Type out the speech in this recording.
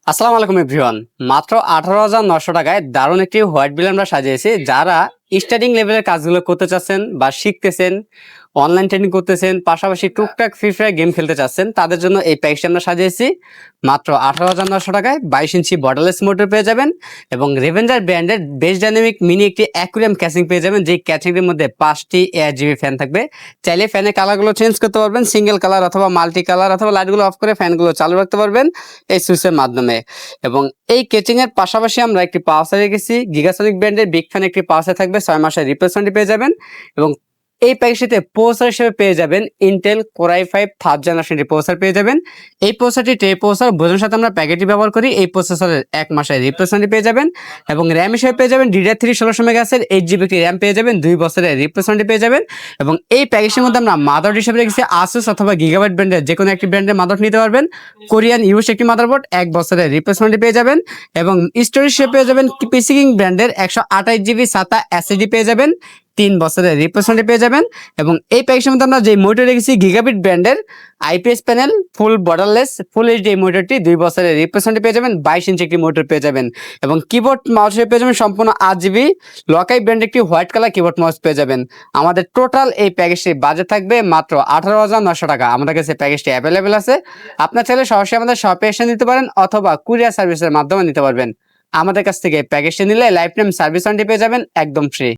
আসসালামু আলাইকুম এভরিওয়ান। মাত্র 18,900 টাকায় দারুণ একটি হোয়াইট বিল আমরা সাজিয়েছি। যারা স্টার্টিং লেভেলের কাজগুলো করতে চাচ্ছেন বা শিখতেছেন, অনলাইন ট্রেনিং করতেছেন, পাশাপাশি টুকটাক ফ্রি ফায়ার গেম খেলতে চাচ্ছেন, তাদের জন্য এই প্যাকেজটি আমরা সাজিয়েছি। মাত্র 18,900 টাকায় 22 ইঞ্চি বর্ডারলেস মোটর পেয়ে যাবেন এবং রেভেঞ্জার ব্র্যান্ডের বেস ডাইনামিক মিনি একটি অ্যাকুরিয়াম ক্যাচিং পেয়ে যাবেন, যেই ক্যাচিংটির মধ্যে 5টি ARGB ফ্যান থাকবে। চাইলে ফ্যানের কালারগুলো চেঞ্জ করতে পারবেন, সিঙ্গেল কালার অথবা মাল্টি কালার, অথবা লাইটগুলো অফ করে ফ্যানগুলো চালু রাখতে পারবেন এই সুইচের মাধ্যমে। এবং এই কেচিং এর পাশাপাশি আমরা একটি পাওয়ার রেখেছি, গিগাসনিক ব্র্যান্ডের বিগ ফ্যান একটি পাওয়ার থাকবে, 6 মাসের রিপ্লেসমেন্ট পেয়ে যাবেন। এবং এই প্যাকেজটিতে প্রসেসর হিসেবে পেয়ে যাবেন Intel core i5 third generation processor পেয়ে যাবেন। এই প্রসেসরটি প্রসেসর বোঝানোর সাথে আমরা প্যাকেটটি ব্যবহার করি। এই প্রসেসরের 1 মাসের রিপ্লেসমেন্ট পেয়ে যাবেন এবং র্যাম হিসেবে পেয়ে যাবেন DDR3 1600 মেগাহার্টজের 8GB একটি র্যাম পেয়ে যাবেন, 2 বছরের রিপ্লেসমেন্ট পেয়ে যাবেন। এবং এই প্যাকেজের মধ্যে আমরা মাদারবোর্ড হিসেবে রেখেছি আসুস অথবা গিগাবাইট ব্র্যান্ডের যে কোনো একটি ব্র্যান্ডের মাদারবোর্ড নিতে পারবেন। কোরিয়ান ইউএস একটি মাদারবোর্ড 1 বছরের রিপ্লেসমেন্ট পেয়ে যাবেন এবং স্টোরেজ হিসেবে পেয়ে যাবেন পিসি কিং ব্র্যান্ডের 128GB SATA SSD পেয়ে যাবেন, 3 বছরের রিপ্লেসমেন্ট পেয়ে যাবেন। এবং এই প্যাকেজের মধ্যে আমরা যে মনিটর রেখেছি গিগাবিট ব্র্যান্ডের IPS প্যানেল ফুল বর্ডারলেস ফুল এইচডি এই মনিটরটি 2 বছরের রিপ্লেসমেন্ট পেয়ে যাবেন, 22 ইঞ্চি একটি মনিটর পেয়ে যাবেন। এবং কিবোর্ড মাউস হিসেবে পেয়ে যাবেন সম্পূর্ণ 8GB লকাই ব্র্যান্ড একটি হোয়াইট কালার কিবোর্ড মাউস পেয়ে যাবেন। আমাদের টোটাল এই প্যাকেজটি বাজেট থাকবে মাত্র 18,900 টাকা। আমাদের কাছে প্যাকেজটি অ্যাভেলেবেল আছে। আপনার চাইলে সরাসরি আমাদের শপে এসে নিতে পারেন অথবা কুরিয়ার সার্ভিসের মাধ্যমে নিতে পারবেন। আমাদের কাছ থেকে প্যাকেজটি নিলে লাইফ টাইম সার্ভিস ওয়ারেন্টি পেয়ে যাবেন একদম ফ্রি।